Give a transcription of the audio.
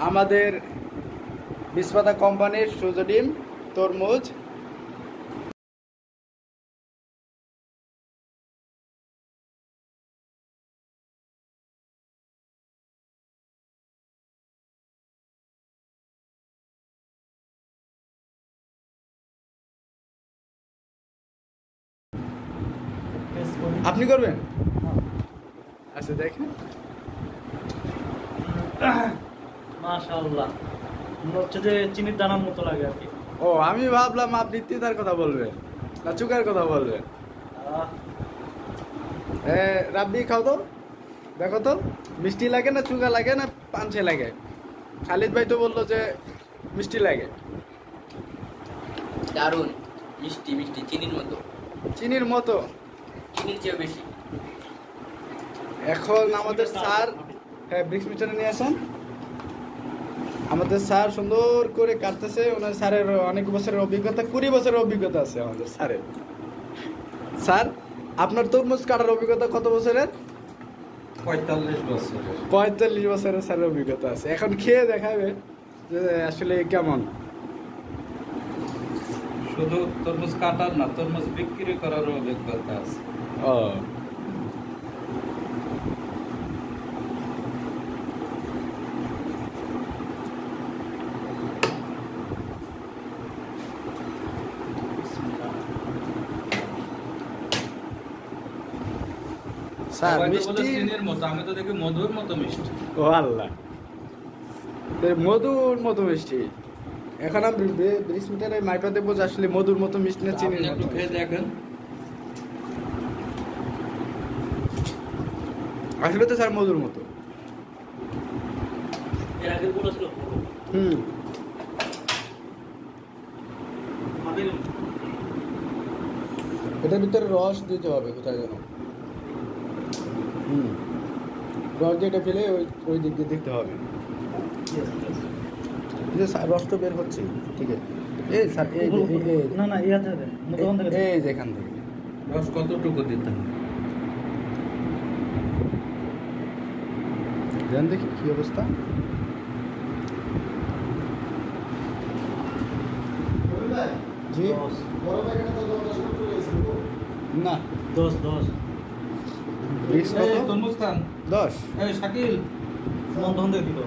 আমাদের বিস্পাতা কোম্পানির সুজডিম তরমুজ। আপনি করবেন? আচ্ছা দেখেন, মাশাআল্লাহ, মনে হচ্ছে যে চিনির দানার মতো লাগে আর কি। ও আমি ভাবলাম আপনি তিতার কথা বলবেন না চুকার কথা বলবেন। রাব্বি খাও তো, দেখো তো মিষ্টি লাগে না চুকা লাগে না পাঞ্চে লাগে। খালিদ ভাই তো বললো যে মিষ্টি লাগে। দারুন, মিষ্টি মিষ্টি, চিনির মতো। চিনির মতো, চিনির চেয়ে বেশি। এখন আমাদের স্যার, হ্যাঁ ব্রিক্স মিটারে নিয়ে আসেন। আমাদের স্যার সুন্দর করে কাটতেছে। ওনার স্যারের অনেক বছরের অভিজ্ঞতা, 20 বছরের অভিজ্ঞতা আছে আমাদের স্যারের। স্যার আপনার তরমুজ কাটার অভিজ্ঞতা কত বছরের? 45 বছর। 45 বছরের স্যারের অভিজ্ঞতা আছে। এখন খেয়ে দেখাবে যে আসলে কেমন। শুধু তরমুজ কাটার না, তরমুজ বিক্রি করার অভিজ্ঞতা আছে। ও স্যার মিষ্টি চিনির মতো, আমি তো দেখি মধুর মতো মিষ্টি। ও আল্লাহ, মধুর মতো মিষ্টি। এখন আমি ব্রিক্স মিটারে মাইপা দেবো যে আসলে মধুর মতো মিষ্টি না চিনির মতো। একটু খেয়ে দেখেন। আসলে তো স্যার মধুর মতো। এর আগে বলেছিল এটার ভিতরে রস দিতে হবে কোথায় যেন। রস দিয়ে এটা ফেলে ওই দিক দিয়ে দেখতে হবে যে রসটা বের হচ্ছে। ঠিক আছে, এই স্যার এই না না ইয়াতে দেন, মোটামুটি এই যে এখান থেকে রস কতটুকু দিতে হবে দেন দেখি কি অবস্থা। জি না 10 ব্রিক্স কত? তরমুজ খান। 10। এই শাকিল, মন ধন দিয়ে দিল।